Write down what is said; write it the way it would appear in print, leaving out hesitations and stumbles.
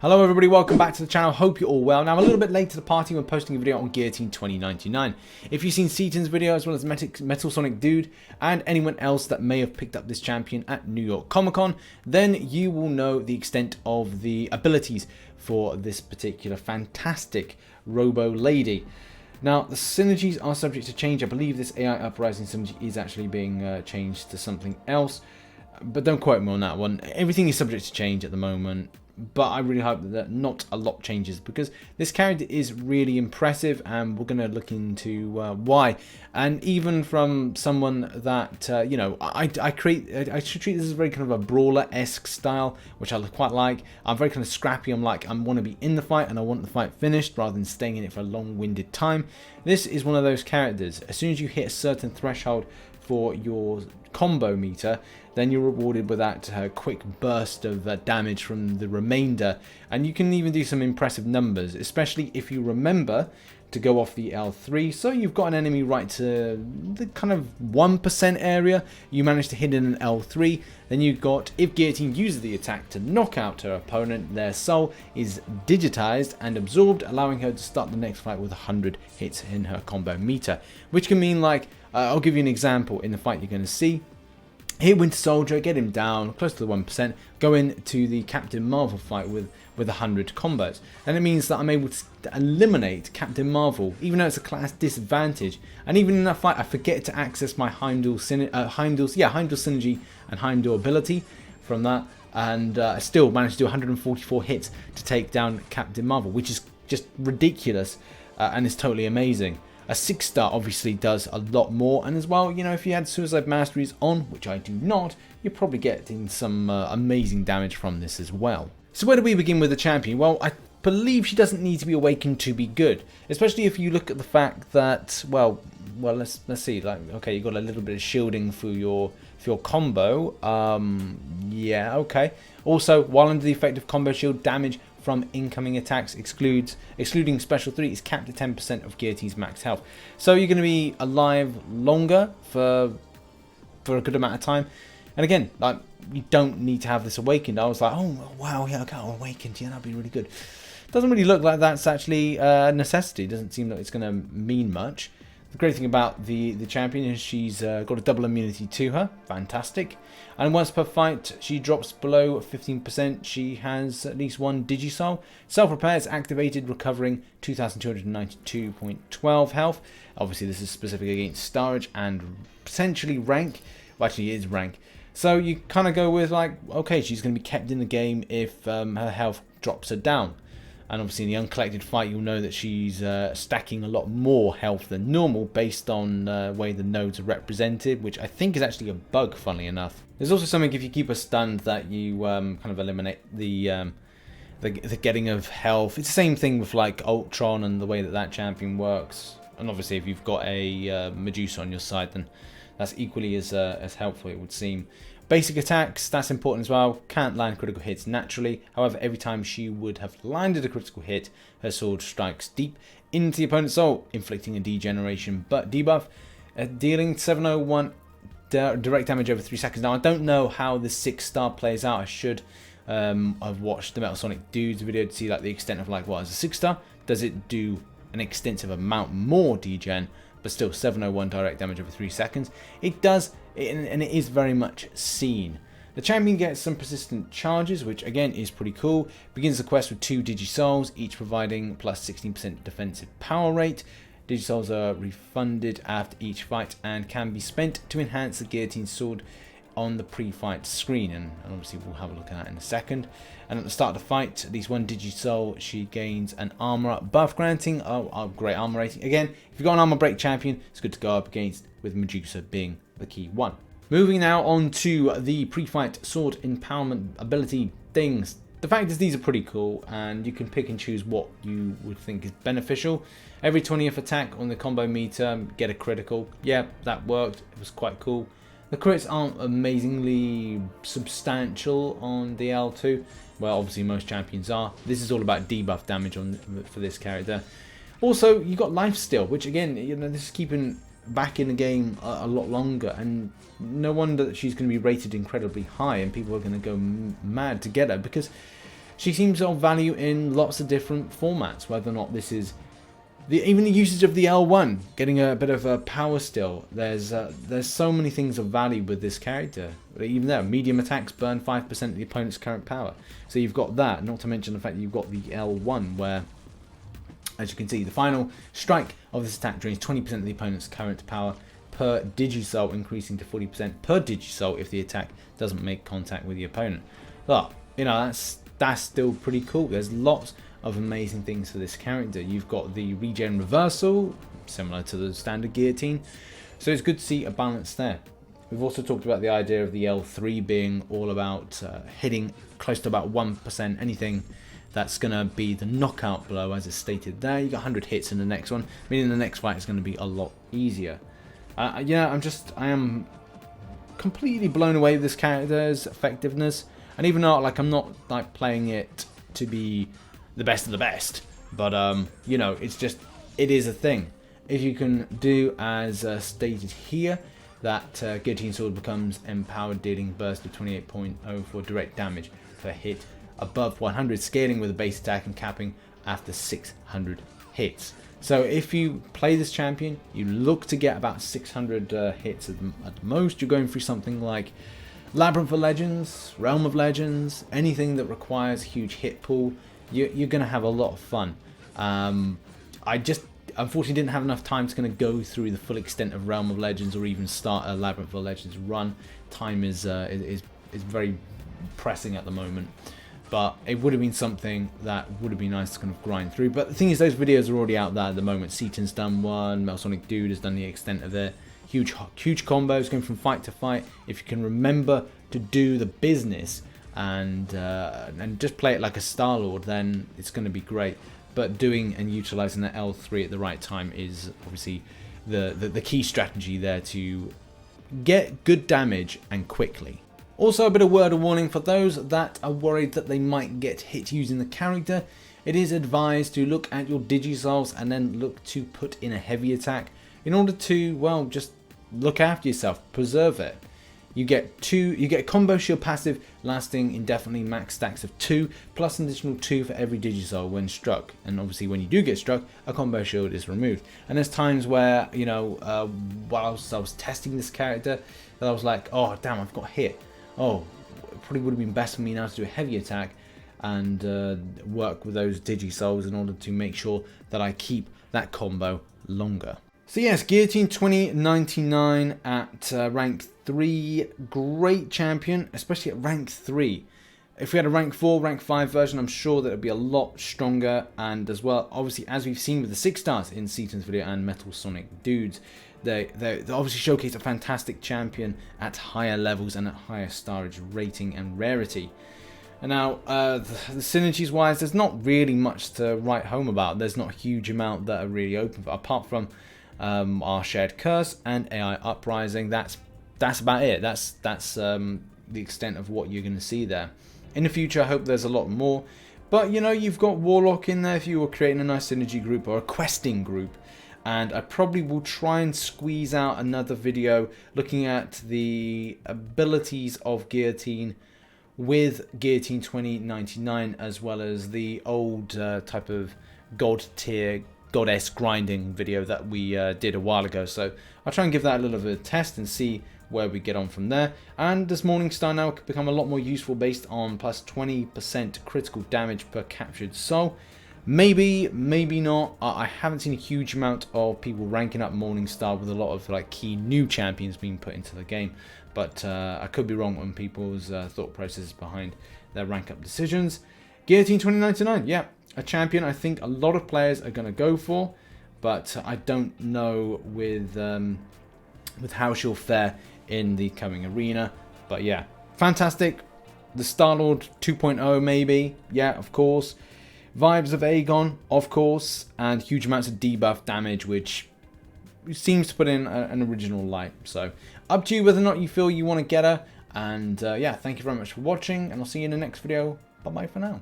Hello everybody, welcome back to the channel, hope you're all well. Now I'm a little bit late to the party when posting a video on Guillotine 2099. If you've seen Seaton's video as well as Metal Sonic Dude and anyone else that may have picked up this champion at New York Comic Con, then you will know the extent of the abilities for this particular fantastic Robo Lady. Now the synergies are subject to change. I believe this AI Uprising synergy is actually being changed to something else, but don't quote me on that one. Everything is subject to change at the moment. But I really hope that not a lot changes, because this character is really impressive and we're going to look into why. And even from someone that, you know, I should treat this as very kind of a brawler-esque style, which I quite like. I'm very kind of scrappy. I want to be in the fight and I want the fight finished rather than staying in it for a long-winded time. This is one of those characters. As soon as you hit a certain threshold for your combo meter, then you're rewarded with that quick burst of damage from the remainder, and you can even do some impressive numbers, especially if you remember to go off the L3. So you've got an enemy right to the kind of 1% area, you manage to hit in an L3, then you've got, if Guillotine uses the attack to knock out her opponent, their soul is digitized and absorbed, allowing her to start the next fight with 100 hits in her combo meter, which can mean, like, I'll give you an example in the fight you're going to see. Hit Winter Soldier, get him down, close to the 1%, go into the Captain Marvel fight with 100 combos. And it means that I'm able to eliminate Captain Marvel, even though it's a class disadvantage. And even in that fight, I forget to access my Heimdall synergy and Heimdall ability from that. And I still managed to do 144 hits to take down Captain Marvel, which is just ridiculous and is totally amazing. A 6-star obviously does a lot more, and as well, you know, if you had Suicide Masteries on, which I do not, you're probably getting some amazing damage from this as well. So where do we begin with the champion? Well, I believe she doesn't need to be awakened to be good, especially if you look at the fact that, well, let's see, like, okay, you got a little bit of shielding for your combo. Yeah, okay. Also, while under the effect of combo shield, damage from incoming attacks excluding special 3 is capped at 10% of Guillotine's max health. So you're going to be alive longer for a good amount of time. And again, like, you don't need to have this awakened. I was like, oh wow, yeah, okay, awakened, yeah, that'd be really good. Doesn't really look like that's actually a necessity. Doesn't seem like it's going to mean much. The great thing about the champion is she's got a double immunity to her. Fantastic. And once per fight, she drops below 15%. She has at least one Digisoul. Self-repair is activated, recovering 2,292.12 health. Obviously, this is specific against Starage and potentially rank. Well, actually, it is rank. So you kind of go with, like, okay, she's going to be kept in the game if her health drops her down. And obviously in the uncollected fight, you'll know that she's stacking a lot more health than normal based on the way the nodes are represented, which I think is actually a bug, funnily enough. There's also something, if you keep her stunned, that you kind of eliminate the getting of health. It's the same thing with, like, Ultron and the way that champion works. And obviously if you've got a Medusa on your side, then that's equally as helpful, it would seem. Basic attacks, that's important as well. Can't land critical hits naturally. However, every time she would have landed a critical hit, her sword strikes deep into the opponent's soul, inflicting a degeneration but debuff, dealing 701 direct damage over 3 seconds. Now, I don't know how the 6-star plays out. I should have watched the Metal Sonic Dude's video to see, like, the extent of, like, what is a 6-star? Does it do an extensive amount more degen? But still, 701 direct damage over 3 seconds. It does, and it is very much seen. The champion gets some persistent charges, which again is pretty cool. Begins the quest with 2 Digisouls, each providing plus 16% defensive power rate. Digisouls are refunded after each fight and can be spent to enhance the Guillotine sword on the pre-fight screen, and obviously we'll have a look at that in a second. And at the start of the fight, at least one Digisoul, she gains an armor up buff, granting a great armor rating. Again, if you've got an armor break champion, it's good to go up against, with Medusa being the key one. Moving now on to the pre-fight sword empowerment ability things. The fact is, these are pretty cool, and you can pick and choose what you would think is beneficial. Every 20th attack on the combo meter, get a critical. Yeah, that worked. It was quite cool. The crits aren't amazingly substantial on the L2. Well, obviously most champions are. This is all about debuff damage for this character. Also, you got Lifesteal, which again, you know, this is keeping back in the game a lot longer, and no wonder that she's going to be rated incredibly high, and people are going to go mad to get her, because she seems to have value in lots of different formats, whether or not this is even the usage of the L1, getting a bit of a power still. There's so many things of value with this character. Even there, medium attacks burn 5% of the opponent's current power. So you've got that, not to mention the fact that you've got the L1 where, as you can see, the final strike of this attack drains 20% of the opponent's current power per Digisoul, increasing to 40% per Digisoul if the attack doesn't make contact with the opponent. Well, you know, that's still pretty cool. There's lots of amazing things for this character. You've got the regen reversal, similar to the standard Guillotine, so it's good to see a balance there. We've also talked about the idea of the L3 being all about hitting close to about 1%, anything that's going to be the knockout blow, as is stated there. You got 100 hits in the next one, meaning the next fight is going to be a lot easier. Yeah, I am completely blown away with this character's effectiveness, and even though I'm not like playing it to be the best of the best, but you know, it is a thing. If you can do as stated here, that Guillotine Sword becomes empowered, dealing burst of 28.0 for direct damage per hit above 100, scaling with a base attack and capping after 600 hits. So if you play this champion, you look to get about 600 hits at most. You're going through something like Labyrinth of Legends, Realm of Legends, anything that requires a huge hit pool. You're going to have a lot of fun. I just unfortunately didn't have enough time to kind of go through the full extent of Realm of Legends or even start a Labyrinth of Legends run. Time is very pressing at the moment. But it would have been something that would have been nice to kind of grind through. But the thing is, those videos are already out there at the moment. Seaton's done one, Melsonic Dude has done the extent of it. Huge combos going from fight to fight. If you can remember to do the business and just play it like a Star-Lord, then it's going to be great. But doing and utilizing the L3 at the right time is obviously the key strategy there to get good damage and quickly. Also, a bit of word of warning for those that are worried that they might get hit using the character. It is advised to look at your Digisouls and then look to put in a heavy attack in order to, well, just look after yourself, preserve it. You get combo shield passive lasting indefinitely, max stacks of 2 plus an additional 2 for every Digisoul when struck. And obviously when you do get struck, a combo shield is removed. And there's times where, you know, whilst I was testing this character, that I was like, oh damn, I've got hit. Oh, it probably would have been best for me now to do a heavy attack and work with those Digisouls in order to make sure that I keep that combo longer. So yes, Guillotine 2099 at rank 3, great champion, especially at rank 3. If we had a rank 4, rank 5 version, I'm sure that it would be a lot stronger. And as well, obviously, as we've seen with the 6 stars in Seaton's video and Metal Sonic Dudes, they obviously showcase a fantastic champion at higher levels and at higher starage rating and rarity. And now, the synergies wise, there's not really much to write home about. There's not a huge amount that are really open, apart from our shared curse and AI uprising. That's about it. That's the extent of what you're going to see there. In the future, I hope there's a lot more. But you know, you've got Warlock in there if you were creating a nice synergy group or a questing group. And I probably will try and squeeze out another video looking at the abilities of Guillotine with Guillotine 2099, as well as the old type of god tier, goddess grinding video that we did a while ago. So I'll try and give that a little bit of a test and see where we get on from there. And this Morningstar now could become a lot more useful based on plus 20% critical damage per captured soul. Maybe, maybe not. I haven't seen a huge amount of people ranking up Morningstar with a lot of like key new champions being put into the game. But I could be wrong on people's thought processes behind their rank up decisions. Guillotine 2099, yeah, a champion I think a lot of players are going to go for, but I don't know with how she'll fare in the coming arena. But yeah, fantastic. The Star-Lord 2.0 maybe, yeah, of course. Vibes of Aegon, of course, and huge amounts of debuff damage, which seems to put in an original light. So up to you whether or not you feel you want to get her. And yeah, thank you very much for watching, and I'll see you in the next video. Bye bye for now.